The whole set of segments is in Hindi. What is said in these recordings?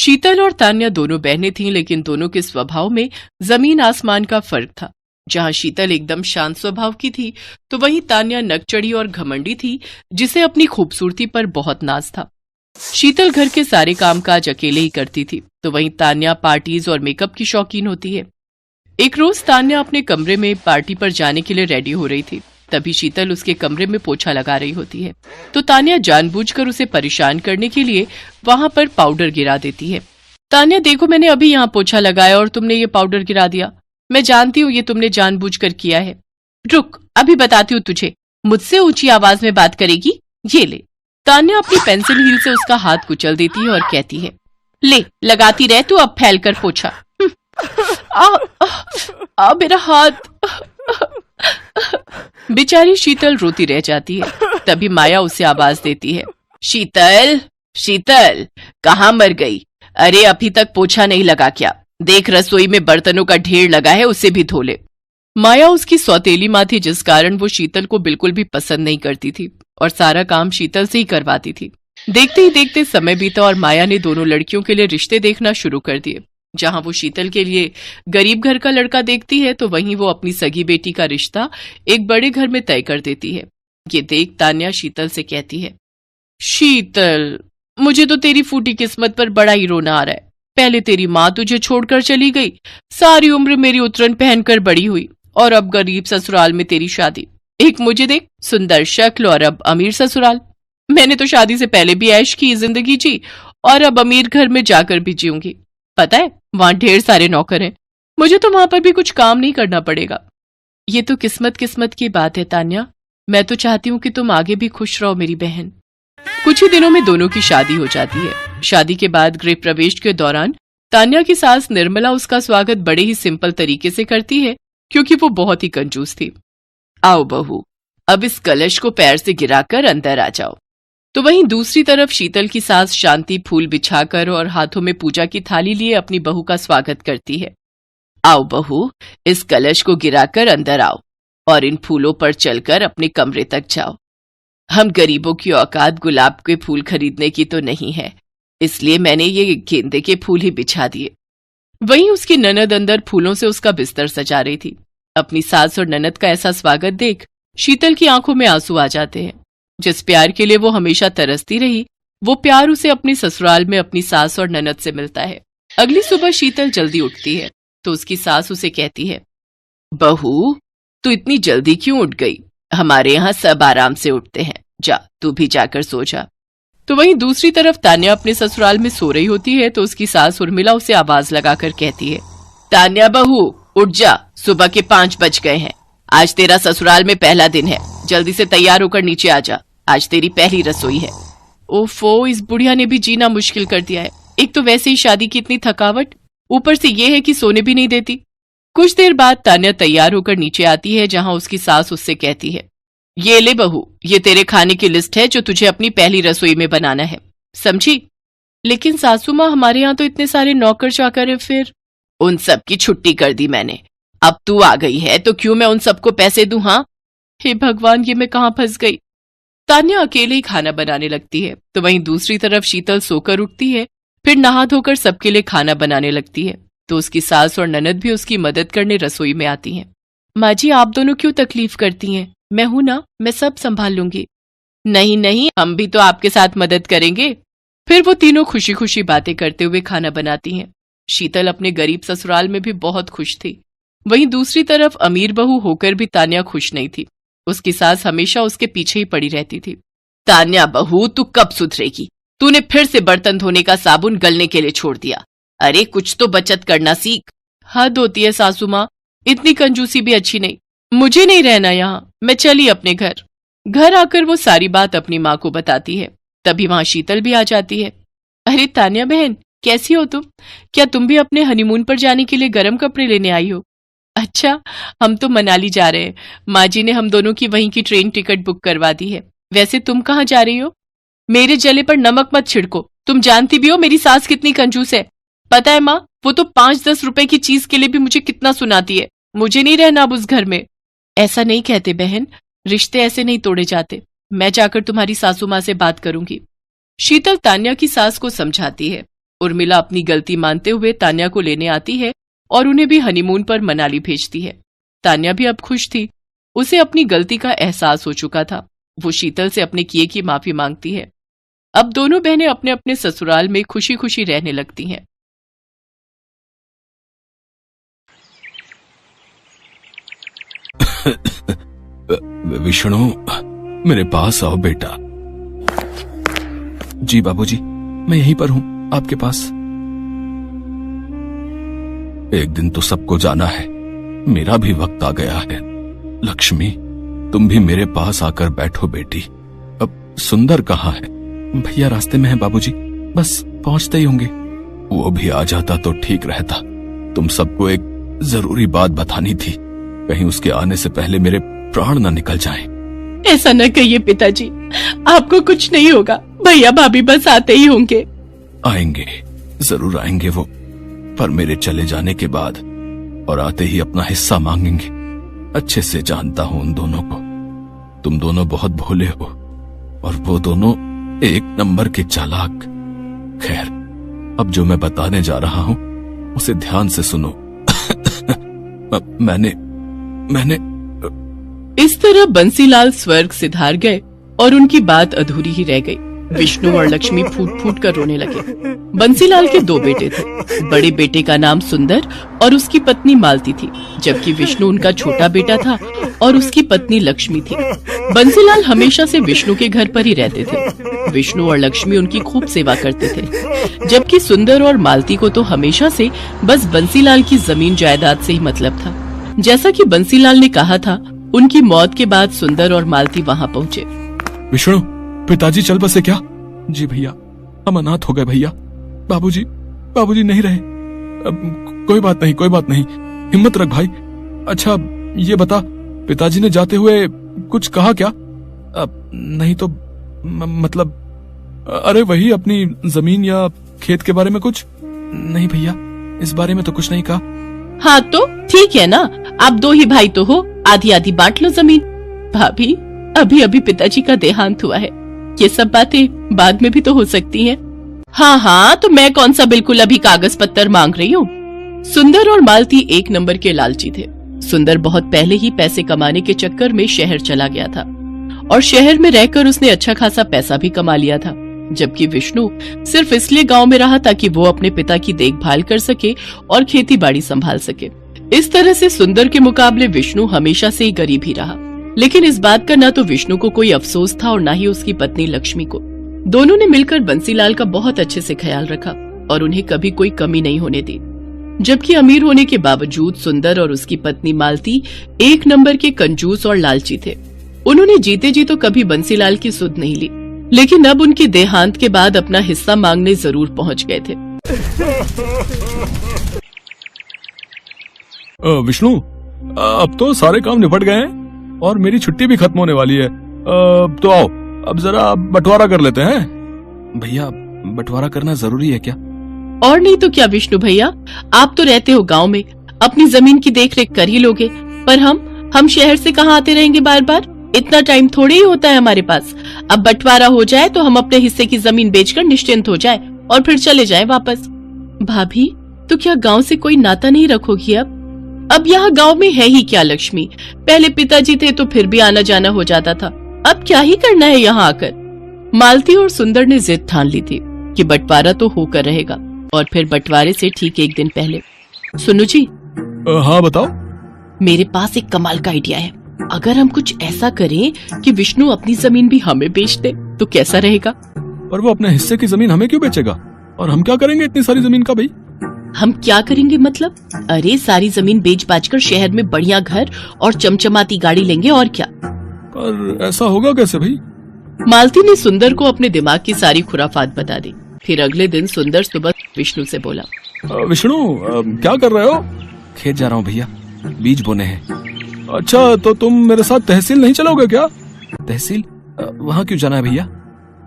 शीतल और तान्या दोनों बहनें थीं, लेकिन दोनों के स्वभाव में जमीन आसमान का फर्क था। जहां शीतल एकदम शांत स्वभाव की थी, तो वहीं तान्या नकचढ़ी और घमंडी थी, जिसे अपनी खूबसूरती पर बहुत नाज था। शीतल घर के सारे कामकाज अकेले ही करती थी, तो वहीं तान्या पार्टीज और मेकअप की शौकीन होती है। एक रोज तान्या अपने कमरे में पार्टी पर जाने के लिए रेडी हो रही थी। तभी शीतल उसके कमरे में पोछा लगा रही होती है, तो तान्या जानबूझकर उसे परेशान करने के लिए वहां पर पाउडर गिरा देती है। तान्या, देखो, मैंने अभी यहाँ पोछा लगाया और तुमने ये पाउडर गिरा दिया। मैं जानती हूँ ये तुमने जानबूझकर किया है। रुक, अभी बताती हूँ तुझे। मुझसे ऊंची आवाज में बात करेगी? ये ले। तान्या अपनी पेंसिल हील से उसका हाथ कुचल देती है और कहती है, ले लगाती रह तू अब फैल कर पोछा। मेरा हाथ। बेचारी शीतल रोती रह जाती है। तभी माया उसे आवाज देती है, शीतल, शीतल, कहाँ मर गई? अरे अभी तक पोछा नहीं लगा क्या? देख, रसोई में बर्तनों का ढेर लगा है, उसे भी धो ले। माया उसकी सौतेली माँ थी, जिस कारण वो शीतल को बिल्कुल भी पसंद नहीं करती थी और सारा काम शीतल से ही करवाती थी। देखते ही देखते समय बीता और माया ने दोनों लड़कियों के लिए रिश्ते देखना शुरू कर दिए। जहां वो शीतल के लिए गरीब घर का लड़का देखती है, तो वहीं वो अपनी सगी बेटी का रिश्ता एक बड़े घर में तय कर देती है। ये देख तान्या शीतल से कहती है, शीतल, मुझे तो तेरी फूटी किस्मत पर बड़ा ही रोना आ रहा है। पहले तेरी माँ तुझे छोड़कर चली गई, सारी उम्र मेरी उतरन पहनकर बड़ी हुई, और अब गरीब ससुराल में तेरी शादी। एक मुझे देख, सुंदर शक्ल, और अब अमीर ससुराल। मैंने तो शादी से पहले भी ऐश की जिंदगी जी, और अब अमीर घर में जाकर भी जीऊंगी। पता है, वहां ढेर सारे नौकर हैं, मुझे तो वहां पर भी कुछ काम नहीं करना पड़ेगा। ये तो किस्मत किस्मत की बात है तान्या। मैं तो चाहती हूँ कि तुम आगे भी खुश रहो मेरी बहन। कुछ ही दिनों में दोनों की शादी हो जाती है। शादी के बाद गृह प्रवेश के दौरान तान्या की सास निर्मला उसका स्वागत बड़े ही सिंपल तरीके से करती है, क्योंकि वो बहुत ही कंजूस थी। आओ बहू, अब इस कलश को पैर से गिराकर अंदर आ जाओ। तो वहीं दूसरी तरफ शीतल की सास शांति फूल बिछाकर और हाथों में पूजा की थाली लिए अपनी बहू का स्वागत करती है। आओ बहू, इस कलश को गिराकर अंदर आओ और इन फूलों पर चलकर अपने कमरे तक जाओ। हम गरीबों की औकात गुलाब के फूल खरीदने की तो नहीं है, इसलिए मैंने ये गेंदे के फूल ही बिछा दिए। वहीं उसकी ननद अंदर फूलों से उसका बिस्तर सजा रही थी। अपनी सास और ननद का ऐसा स्वागत देख शीतल की आंखों में आंसू आ जाते हैं। जिस प्यार के लिए वो हमेशा तरसती रही, वो प्यार उसे अपनी ससुराल में अपनी सास और ननद से मिलता है। अगली सुबह शीतल जल्दी उठती है, तो उसकी सास उसे कहती है, बहू, तू इतनी जल्दी क्यों उठ गई? हमारे यहाँ सब आराम से उठते हैं, जा तू भी जाकर सो जा। तो वहीं दूसरी तरफ तान्या अपने ससुराल में सो रही होती है, तो उसकी सास उर्मिला उसे आवाज लगाकर कहती है, तान्या बहू, उठ जा, सुबह के 5 बज गए हैं। आज तेरा ससुराल में पहला दिन है, जल्दी से तैयार होकर नीचे आ जा, आज तेरी पहली रसोई है। ओफो, इस बुढ़िया ने भी जीना मुश्किल कर दिया है। एक तो वैसे ही शादी की इतनी थकावट, ऊपर से ये है कि सोने भी नहीं देती। कुछ देर बाद तान्या तैयार होकर नीचे आती है, जहां उसकी सास उससे कहती है, ये ले बहू, ये तेरे खाने की लिस्ट है जो तुझे अपनी पहली रसोई में बनाना है, समझी? लेकिन सासू माँ, हमारे यहाँ तो इतने सारे नौकर चाकर हैं। फिर उन सब की छुट्टी कर दी मैंने। अब तू आ गई है तो क्यों मैं उन सबको पैसे दूं? हाँ, हे भगवान, ये मैं कहाँ फंस गई। तान्या अकेले ही खाना बनाने लगती है। तो वहीं दूसरी तरफ शीतल सोकर उठती है, फिर नहा धोकर सबके लिए खाना बनाने लगती है। तो उसकी सास और ननद भी उसकी मदद करने रसोई में आती हैं। माँ जी, आप दोनों क्यों तकलीफ करती हैं? मैं हूं ना, मैं सब संभाल लूंगी। नहीं नहीं, हम भी तो आपके साथ मदद करेंगे। फिर वो तीनों खुशी खुशी बातें करते हुए खाना बनाती हैं। शीतल अपने गरीब ससुराल में भी बहुत खुश थी। वहीं दूसरी तरफ अमीर बहू होकर भी तान्या खुश नहीं थी। उसकी सास हमेशा उसके पीछे ही पड़ी रहती थी। तान्या बहू, तू कब सुधरेगी? तूने फिर से बर्तन धोने का साबुन गलने के लिए छोड़ दिया। अरे कुछ तो बचत करना सीख। हद होती है सासू माँ, इतनी कंजूसी भी अच्छी नहीं। मुझे नहीं रहना यहाँ, मैं चली अपने घर। घर आकर वो सारी बात अपनी माँ को बताती है। तभी वहां शीतल भी आ जाती है। अरे तान्या बहन, कैसी हो तुम? क्या तुम भी अपने हनीमून पर जाने के लिए गर्म कपड़े लेने आई हो? अच्छा, हम तो मनाली जा रहे हैं। माँ जी ने हम दोनों की वहीं की ट्रेन टिकट बुक करवा दी है। वैसे तुम कहाँ जा रही हो? मेरे जले पर नमक मत छिड़को। तुम जानती भी हो मेरी सास कितनी कंजूस है। पता है माँ, वो तो 5-10 रुपए की चीज के लिए भी मुझे कितना सुनाती है। मुझे नहीं रहना अब उस घर में। ऐसा नहीं कहते बहन, रिश्ते ऐसे नहीं तोड़े जाते। मैं जाकर तुम्हारी सासू माँ से बात करूंगी। शीतल तान्या की सास को समझाती है। उर्मिला अपनी गलती मानते हुए तान्या को लेने आती है और उन्हें भी हनीमून पर मनाली भेजती है। तान्या भी अब खुश थी, उसे अपनी गलती का एहसास हो चुका था। वो शीतल से अपने किए की माफी मांगती है। अब दोनों बहनें अपने अपने ससुराल में खुशी खुशी रहने लगती हैं। विष्णु, मेरे पास आओ बेटा। जी बाबूजी, मैं यहीं पर हूं आपके पास। एक दिन तो सबको जाना है, मेरा भी वक्त आ गया है। लक्ष्मी, तुम भी मेरे पास आकर बैठो बेटी। अब सुंदर कहाँ है? भैया रास्ते में है बाबूजी, बस पहुंचते ही होंगे। वो भी आ जाता तो ठीक रहता। तुम सबको एक जरूरी बात बतानी थी, कहीं उसके आने से पहले मेरे प्राण न निकल जाएं। ऐसा न कहिए पिताजी, आपको कुछ नहीं होगा। भैया भाभी बस आते ही होंगे। आएंगे, जरूर आएंगे वो, पर मेरे चले जाने के बाद और आते ही अपना हिस्सा मांगेंगे। अच्छे से जानता हूं उन दोनों को। तुम दोनों बहुत भोले हो और वो दोनों एक नंबर के चालाक। खैर, अब जो मैं बताने जा रहा हूं उसे ध्यान से सुनो। मैंने इस तरह बंसीलाल स्वर्ग से धार गए और उनकी बात अधूरी ही रह गई। विष्णु और लक्ष्मी फूट फूट कर रोने लगे। बंसीलाल के 2 बेटे थे। बड़े बेटे का नाम सुंदर और उसकी पत्नी मालती थी, जबकि विष्णु उनका छोटा बेटा था और उसकी पत्नी लक्ष्मी थी। बंसीलाल हमेशा से विष्णु के घर पर ही रहते थे। विष्णु और लक्ष्मी उनकी खूब सेवा करते थे, जबकि सुंदर और मालती को तो हमेशा से बस बंसीलाल की जमीन जायदाद से ही मतलब था। जैसा कि बंसीलाल ने कहा था, उनकी मौत के बाद सुंदर और मालती वहाँ पहुँचे। विष्णु, पिताजी चल बसे क्या? जी भैया, हम अनाथ हो गए भैया। बाबूजी नहीं रहे। अब कोई बात नहीं, हिम्मत रख भाई। अच्छा ये बता, पिताजी ने जाते हुए कुछ कहा क्या? नहीं तो मतलब, अरे वही अपनी जमीन या खेत के बारे में कुछ? नहीं भैया, इस बारे में तो कुछ नहीं कहा। हाँ तो ठीक है ना, आप 2 ही भाई तो हो, आधी आधी बांट लो जमीन। भाभी, अभी अभी पिताजी का देहांत हुआ है, ये सब बातें बाद में भी तो हो सकती हैं। हाँ, तो मैं कौन सा बिल्कुल अभी कागज पत्तर मांग रही हूँ। सुंदर और मालती एक नंबर के लालची थे। सुंदर बहुत पहले ही पैसे कमाने के चक्कर में शहर चला गया था और शहर में रहकर उसने अच्छा खासा पैसा भी कमा लिया था, जबकि विष्णु सिर्फ इसलिए गांव में रहा ताकि वो अपने पिता की देखभाल कर सके और खेती बाड़ी संभाल सके। इस तरह से सुंदर के मुकाबले विष्णु हमेशा से ही गरीब ही रहा। लेकिन इस बात का न तो विष्णु को कोई अफसोस था और न ही उसकी पत्नी लक्ष्मी को। दोनों ने मिलकर बंसीलाल का बहुत अच्छे से ख्याल रखा और उन्हें कभी कोई कमी नहीं होने दी। जबकि अमीर होने के बावजूद सुंदर और उसकी पत्नी मालती एक नंबर के कंजूस और लालची थे। उन्होंने जीते जी तो कभी बंसीलाल की सुध नहीं ली, लेकिन अब उनके देहांत के बाद अपना हिस्सा मांगने जरूर पहुंच गए थे। विष्णु, अब तो सारे काम निपट गए हैं और मेरी छुट्टी भी खत्म होने वाली है। तो आओ, अब जरा बंटवारा कर लेते हैं। भैया, बंटवारा करना जरूरी है क्या? और नहीं तो क्या विष्णु भैया, आप तो रहते हो गांव में, अपनी जमीन की देखरेख कर ही लोगे, पर हम शहर से कहाँ आते रहेंगे बार बार? इतना टाइम थोड़ी ही होता है हमारे पास। अब बंटवारा हो जाए तो हम अपने हिस्से की जमीन बेचकर निश्चिंत हो जाए और फिर चले जाए वापस। भाभी, तो क्या गाँव से कोई नाता नहीं रखोगी? अब यहाँ गांव में है ही क्या लक्ष्मी? पहले पिताजी थे तो फिर भी आना जाना हो जाता था, अब क्या ही करना है यहाँ आकर? मालती और सुंदर ने जिद ठान ली थी कि बंटवारा तो होकर रहेगा। और फिर बंटवारे से ठीक एक दिन पहले, सुनो जी। हाँ बताओ। मेरे पास एक कमाल का आइडिया है। अगर हम कुछ ऐसा करें कि विष्णु अपनी जमीन भी हमें बेच दे तो कैसा रहेगा? पर वो अपने हिस्से की जमीन हमें क्यों बेचेगा? और हम क्या करेंगे इतनी सारी जमीन का भाई? हम क्या करेंगे मतलब? अरे सारी जमीन बेच बाच कर शहर में बढ़िया घर और चमचमाती गाड़ी लेंगे, और क्या। पर ऐसा होगा कैसे भाई? मालती ने सुंदर को अपने दिमाग की सारी खुराफात बता दी। फिर अगले दिन सुंदर सुबह विष्णु से बोला, विष्णु, क्या कर रहे हो? खेत जा रहा हूँ भैया, बीज बोने हैं। अच्छा, तो तुम मेरे साथ तहसील नहीं चलोगे क्या? तहसील? वहाँ क्यों जाना है भैया?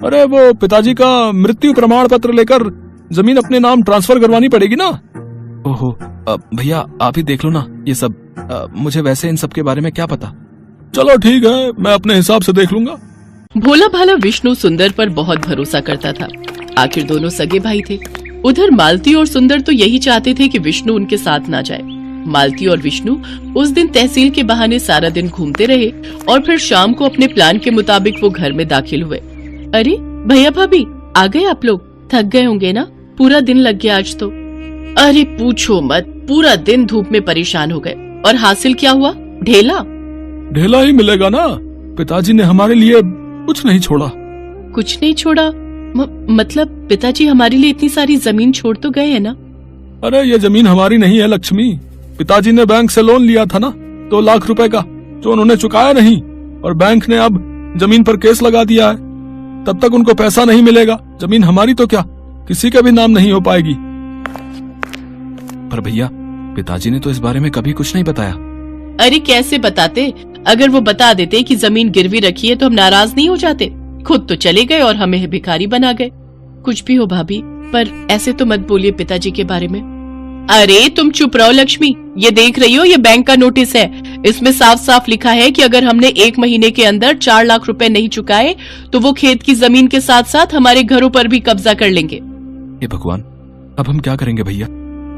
अरे वो पिताजी का मृत्यु प्रमाण पत्र लेकर जमीन अपने नाम ट्रांसफर करवानी पड़ेगी ना। ओहो, भैया आप ही देख लो ना ये सब, मुझे वैसे इन सब के बारे में क्या पता। चलो ठीक है, मैं अपने हिसाब से देख लूंगा। भोला भाला विष्णु सुंदर पर बहुत भरोसा करता था। आखिर दोनों सगे भाई थे। उधर मालती और सुंदर तो यही चाहते थे कि विष्णु उनके साथ ना जाए। मालती और विष्णु उस दिन तहसील के बहाने सारा दिन घूमते रहे और फिर शाम को अपने प्लान के मुताबिक वो घर में दाखिल हुए। अरे भैया भाभी आ गए आप लोग? थक गए होंगे ना, पूरा दिन लग गया आज तो। अरे पूछो मत, पूरा दिन धूप में परेशान हो गए। और हासिल क्या हुआ? ढेला ढेला ही मिलेगा ना, पिताजी ने हमारे लिए कुछ नहीं छोड़ा। कुछ नहीं छोड़ा? मतलब पिताजी हमारे लिए इतनी सारी जमीन छोड़ तो गए हैं ना? अरे ये जमीन हमारी नहीं है लक्ष्मी, पिताजी ने बैंक से लोन लिया था ना 2 लाख रुपए का, जो उन्होंने चुकाया नहीं, और बैंक ने अब जमीन पर केस लगा दिया है। तब तक उनको पैसा नहीं मिलेगा। जमीन हमारी तो क्या, किसी के भी नाम नहीं हो पाएगी। पर भैया, पिताजी ने तो इस बारे में कभी कुछ नहीं बताया। अरे कैसे बताते? अगर वो बता देते कि जमीन गिरवी रखी है तो हम नाराज नहीं हो जाते? खुद तो चले गए और हमें भिखारी बना गए। कुछ भी हो भाभी, पर ऐसे तो मत बोलिए पिताजी के बारे में। अरे तुम चुप रहो लक्ष्मी, ये देख रही हो, ये बैंक का नोटिस है। इसमें साफ साफ लिखा है कि अगर हमने 1 महीने के अंदर 4 लाख रुपए नहीं चुकाए तो वो खेत की जमीन के साथ साथ हमारे घरों पर भी कब्जा कर लेंगे। हे भगवान, अब हम क्या करेंगे भैया?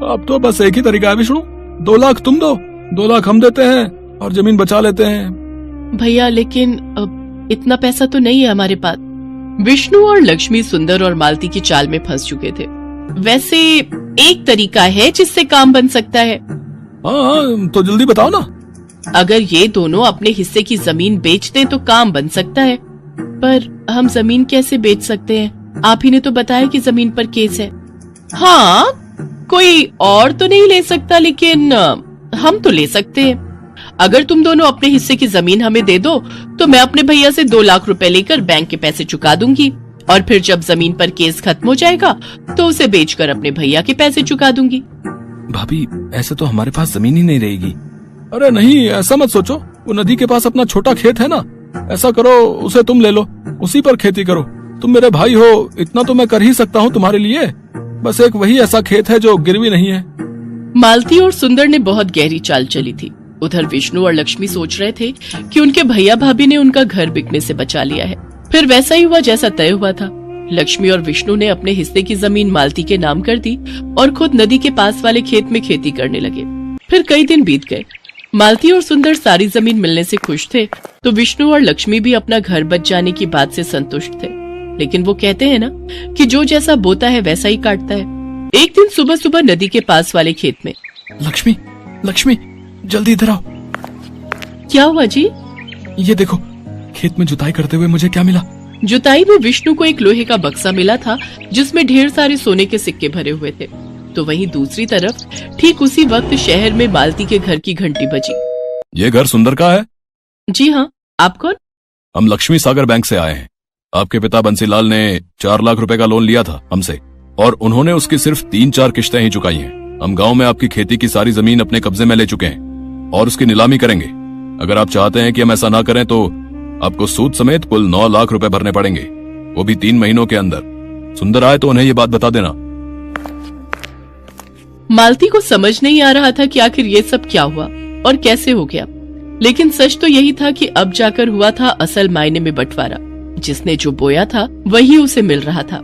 अब तो बस एक ही तरीका है विष्णु, 2 लाख तुम दो, 2 लाख हम देते हैं और जमीन बचा लेते हैं। भैया लेकिन इतना पैसा तो नहीं है हमारे पास। विष्णु और लक्ष्मी सुंदर और मालती की चाल में फंस चुके थे। वैसे एक तरीका है जिससे काम बन सकता है। हाँ, तो जल्दी बताओ ना। अगर ये दोनों अपने हिस्से की जमीन बेच दें तो काम बन सकता है। पर हम जमीन कैसे बेच सकते हैं? आप ही ने तो बताया कि जमीन पर केस है। हाँ, कोई और तो नहीं ले सकता, लेकिन हम तो ले सकते हैं। अगर तुम दोनों अपने हिस्से की जमीन हमें दे दो तो मैं अपने भैया से 2 लाख रुपए लेकर बैंक के पैसे चुका दूंगी, और फिर जब जमीन पर केस खत्म हो जाएगा तो उसे बेचकर अपने भैया के पैसे चुका दूंगी। भाभी, ऐसे तो हमारे पास जमीन ही नहीं रहेगी। अरे नहीं, ऐसा मत सोचो। वो नदी के पास अपना छोटा खेत है ना, ऐसा करो उसे तुम ले लो, उसी पर खेती करो। तुम मेरे भाई हो, इतना तो मैं कर ही सकता हूँ तुम्हारे लिए। बस एक वही ऐसा खेत है जो गिरवी नहीं है। मालती और सुंदर ने बहुत गहरी चाल चली थी। उधर विष्णु और लक्ष्मी सोच रहे थे कि उनके भैया भाभी ने उनका घर बिकने से बचा लिया है। फिर वैसा ही हुआ जैसा तय हुआ था। लक्ष्मी और विष्णु ने अपने हिस्से की जमीन मालती के नाम कर दी और खुद नदी के पास वाले खेत में खेती करने लगे। फिर कई दिन बीत गए। मालती और सुंदर सारी जमीन मिलने से खुश थे, तो विष्णु और लक्ष्मी भी अपना घर बच जाने की बात से संतुष्ट थे। लेकिन वो कहते हैं ना कि जो जैसा बोता है वैसा ही काटता है। एक दिन सुबह सुबह नदी के पास वाले खेत में, लक्ष्मी, लक्ष्मी, जल्दी इधर आओ। क्या हुआ जी? ये देखो, खेत में जुताई करते हुए मुझे क्या मिला? जुताई में विष्णु को एक लोहे का बक्सा मिला था जिसमें ढेर सारे सोने के सिक्के भरे हुए थे। तो वहीं दूसरी तरफ ठीक उसी वक्त शहर में मालती के घर की घंटी बजी। ये घर सुंदर का है? जी हाँ, आप कौन? हम लक्ष्मी सागर बैंक से आए हैं। आपके पिता बंसीलाल ने 4 लाख रुपए का लोन लिया था हमसे, और उन्होंने उसकी सिर्फ 3-4 किश्तें ही चुकाई हैं। हम गांव में आपकी खेती की सारी जमीन अपने कब्जे में ले चुके हैं और उसकी नीलामी करेंगे। अगर आप चाहते हैं कि हम ऐसा ना करें तो आपको सूद समेत कुल 9 लाख रुपए भरने पड़ेंगे, वो भी 3 महीनों के अंदर। सुंदर आए तो उन्हें ये बात बता देना। मालती को समझ नहीं आ रहा था कि आखिर ये सब क्या हुआ और कैसे हो गया, लेकिन सच तो यही था कि अब जाकर हुआ था असल मायने में बंटवारा। जिसने जो बोया था वही उसे मिल रहा था।